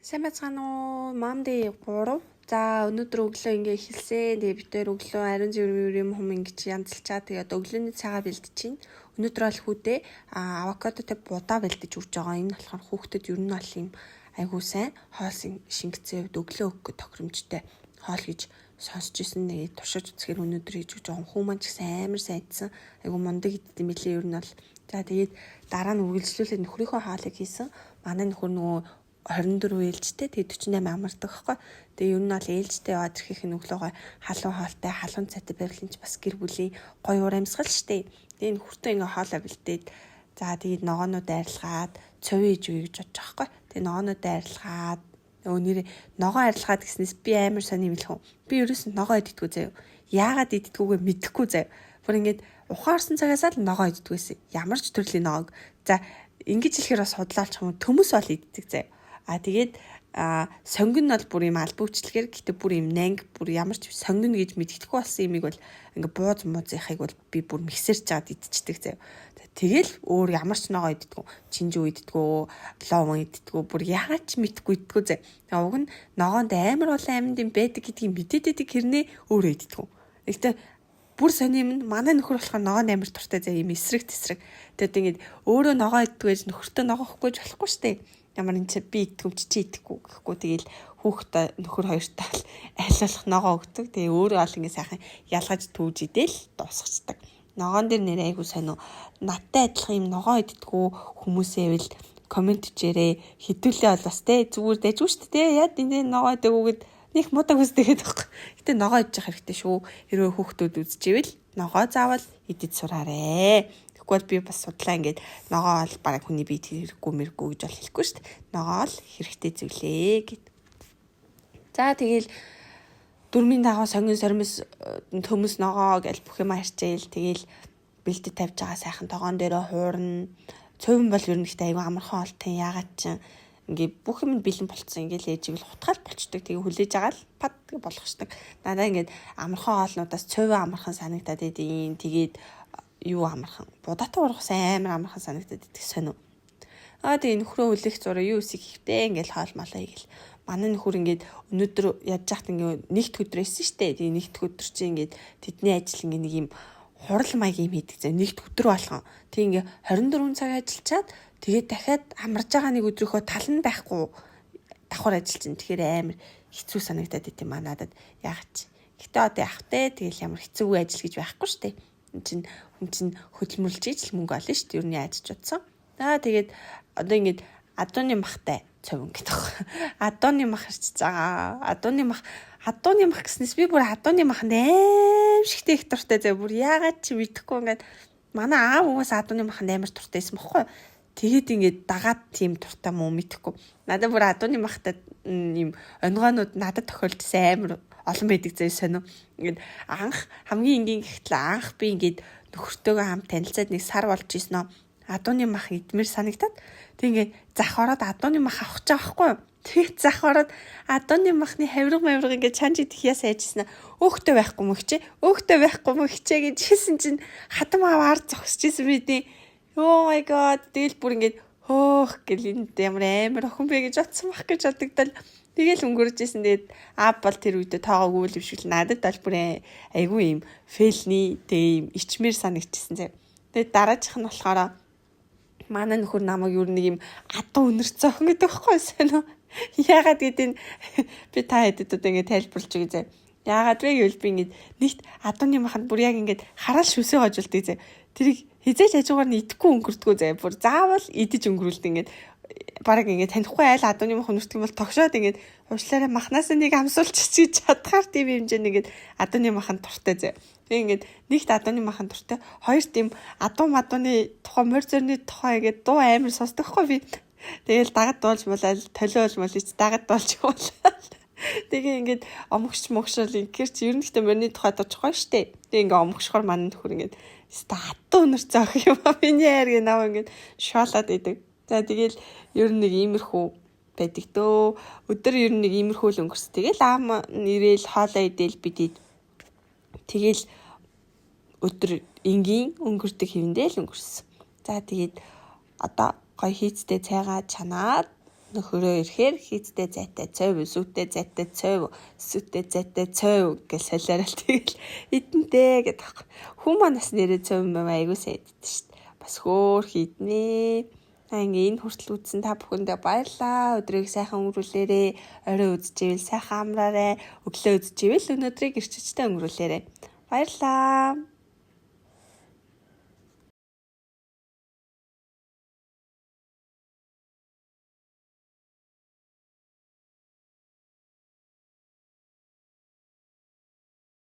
Сайн байцгаана уу? Monday 3. За өнөөдөр өглөө ингээ эхэлсэн. Тэгээ бид тээр өглөө ариун зэвэр юм ингэж янзлчаа. Тэгээд өглөөний цагаа бэлдчихээн. Өнөөдөр бол хүүдээ авокадотой будаа бэлдэж өгч байгаа. Энэ болохоор хүүхдэд ер нь бол юм айгуу сайн хоол шингэцээ хувьд өглөө өгөх тохиромжтой хоол гэж сонсч ирсэн. Тэгээд туршиж үзэхээр өнөөдөр хийж өгч байгаа хүү маань ч гэсэн амар сайдсан. Айгуу мундаг идсэн мэлээ ер нь бол. За тэгээд дараа нь үргэлжлүүлээд нөхрийнхөө хоолыг хийсэн. Манай нөхөр нөгөө 24 ээлжтэй тэгээ 48 амардаг байхгүй. Тэгээ ер нь бол ээлжтэй яваад ирэхийнх нь өглөөгөө халуун хоолтой халуун цайтай байвал ч бас гэр бүлийн гоё уур амьсгал штэ. Тэгээ нөхөртөө ингээ хоолоо бэлдээд за тэгээд ногоонууд арилгаад цовь ээж үе гэж бодож байгаа байхгүй. Тэгээ ногоонууд арилгаад нэр ногоо арилгаад гэснээс би амар сони хэлэх юм. Би ерөөс нь ногоо иддэггүй заяа. Яагаад иддэггүйгээ мэдэхгүй заяа. Бүр ингээд ухаарсан цагаас л ногоо иддэггүйсэн. Ямар ч төрлийн ногоог. За ингэж хэлэхээр бас судлаач юм төмөс бол иддэг заяа. Тэгээд сонгон нь бол бүр юм албавчлэхээр гэтээ бүр юм нанг бүр ямар ч сонгон гэж мэддэхгүй болсон юмыг бол ингээ бууз муузынхыг бол би бүр миксерж жаад идчихдэг заяа. Тэгэл өөр ямар ч ногоо иддэггүй, чинжүү иддэггүй, ловон иддэггүй, бүр яагаад ч мэдхгүй иддэггүй заяа. Уг нь ногоонд амар олон амьд юм байдаг гэдгийг мэдээд хэрнээ өөрөө иддэггүй. Гэхдээ бүр сони юм манай нөхөр болохоор ногоон амар туртай заяа юм эсрэг тесрэг. Тэгээд ингээд өөрөө ногоо иддэг байж нөхөртөө ногоо өгөхгүй ч болохгүй штэ. Ямар энэ би идэггүй чи идэхгүй гэхгүй тэгэл хүүхдээ нөхөр хоёртаа айлуулах ногоо өгдөг. Тэгээ өөрөө ол ингэ сайхан ялгаж түүж идэл дуусгацдаг. Ногоон дээр нэр айгу сонио. Надтай адилхан юм ногоо иддэггүй хүмүүсээвэл комент хийжээрэй. Хідүүлээ бол бас те зүгээр дайжгүй шүү дээ. Яд энэ ногоо идэггүйгээд нэг муудаг үстэйгээд байхгүй. Гэтэ ногоо идчих хэрэгтэй шүү. Хэрвээ хүүхдүүд үзчихвэл ногоо заавал идэж сураарэ. Тэгвэл би бас судлаа ингээд ногоо бол бараг хүний бие хэрэггүй мэрэггүй гэж бол хэлэхгүй шүү дээ. Ногоо л хэрэгтэй зүйлээ гэд. За тэгэл дөрмийн дагуу сонгон сормос төмөс ногоо гэж бүх юм харчээл тэгэл бэлдэж тавьж байгаа сайхан тогоон дээрээ хуурна. Цовин бол ер нь ихтэй айгүй амархан олтын ягаад ч ингээд бүх юм бэлэн болцсон ингээд ээживэл хутгаал болчдөг. Тэгээ хүлээж байгаа л пад болгочдөг. Надаа ингээд амархан хоолнуудаас цовин амархан санагдаад идэв. Тэгээд юу амархан будаатай ургас амар амархан санагдаад идэх сонио. Тэгээ нөхрөө үлэх зураа юу үсэх ихтэй ингээл хоол молоо игээл. Манай нөхөр ингээд өнөөдөр ядж хахт ингээд нэгт өдрөөсөн штэ. Тэгээ нэгт өдөр чи ингээд тэдний ажил ингээд нэг юм хурал маяг юм хийдэг зэ нэгт өдөр болгон. Тэг ингээд 24 цаг ажиллачаад тэгээд дахиад амарж байгаа нэг өдрийнхөө тал нь байхгүй давхар ажиллаж чинь тэгэхээр амар хэцүү санагдаад идэв маа надад яагач. Гэтэ одоо явахтай тэгэл ямар хэцүүгүй ажил гэж байхгүй штэ. Хүн чинь хөдөлмөрлж ижил мөнгө олно шүү дээ. Юу нэг ажиж утсан. Тэгээд одоо ингээд адууны махтай цовин гэдэг. Адууны мах харчиж байгаа. Адууны мах гэснээс би бүр адууны маханд аимшигтэй их дуртай зав. Бүр яагаад ч мэдэхгүй ингээд манай аав угаас адууны маханд амар туртайсэн бохгүй. Тэгээд ингээд дагаад тийм туртай муу мэдэхгүй. Надад бүр адууны махтай юм онгоонууд надад тохиолдсон амар олон байдаг зэ сонио. Ингээд анх хамгийн энгийн гэхтэл анх би ингээд нөхөртөөгөө хамт танилцаад нэг сар болж ийсэн нөө адууны мах идмэр санагдаад тэг ингээд зах ороод адууны мах авах гэж байгаа байхгүй юу. Тэгээд зах ороод адууны махны хавирга ингээд чанж идэх ясаа яжсэн өөхтэй байхгүй мөгчээ гэж хэлсэн чинь хатам аваар зогсчихсэн бидий. Oh my god тэгэл бүр ингээд хөөх гэл энд ямар охин бэ гэж утсан бах гэж бодогдол. Тэгэл өнгөрж исэн. Тэгээд аав бол тэр үедээ тоогоогүй л бишгүй надад бол бүр айгүй юм фейлний тэг юм ичмэр санагдчихсан зэ. Тэгээд дараачих нь болохоор манай нөхөр намайг юу нэг юм адуу өнөрч зохин гэдэг байхгүй сонио. Яагаад гэдэг нь би та хэдэд одоо ингэ тайлбарлаж өгье зэ. Яагаад вэ гэвэл би ингэ нэгт адууны маханд бүр яг ингэ хараал шүсээ хожуулдаг зэ. Тэрийг хизээч хажуугаар нь идэхгүй өнгөрдгөө зэ. Бүр заавал идэж өнгөрүүлдэг ингэ бараг ингэ танихгүй айл адууны мах өнөртг юм бол тогшоод ингэ уучлаарай махнаас нэг амсуулчих гэж чадхаар тийм хэмжээний ингэ адууны маханд туртай зэ. Тэгээ ингэ нэгт адууны маханд туртай хоёр тийм адууны тухай морь зөрний тухай ингэ дуу амар сонсдогхгүй би. Тэгэл дагад дуулж болоо толио болж молж дагад дуулж болоо. Тэгээ ингэ омгч могшол ингээр чи ер нь ихтэй морины тухай дуучих гоё штэ. Тэгээ ингэ омгшохоор манай нөхөр ингэ статуу өнөр цаах юм аа миний хайр гэнаа ингэ шоолоод идэг. За тэгэл ер нь нэг иймэрхүү байдаг дөө. Өдөр ер нь нэг иймэрхүү л өнгөрс. Тэгэл аам ирээл хоолоо идэл бидий. Тэгэл өдөр энгийн өнгөрдөг хэвэндээ л өнгөрсөн. За тэгээд одоо гоё хийцтэй цайгаа чанаад Нөхөрөө ирэхээр хийцтэй зайтай цойв, сүттэй зайтай цойв, сүттэй зайтай цойв гэж солиорол тэгэл идэнтэй гэдэг. Хүн манаас нэрээ цойв юм айгуу сайн иддэг шүү дээ. Бас хөөр хийднэ. Ингээ энэ хүртэл үзсэн та бүхэндээ баярлалаа. Өдрийг сайхан өнгөрүүлээрэй. Орой үзчихвэл сайхан амраарай. Өглөө үзчихвэл өнөөдрийг эрчичтэй өнгөрүүлээрэй. Баярлалаа.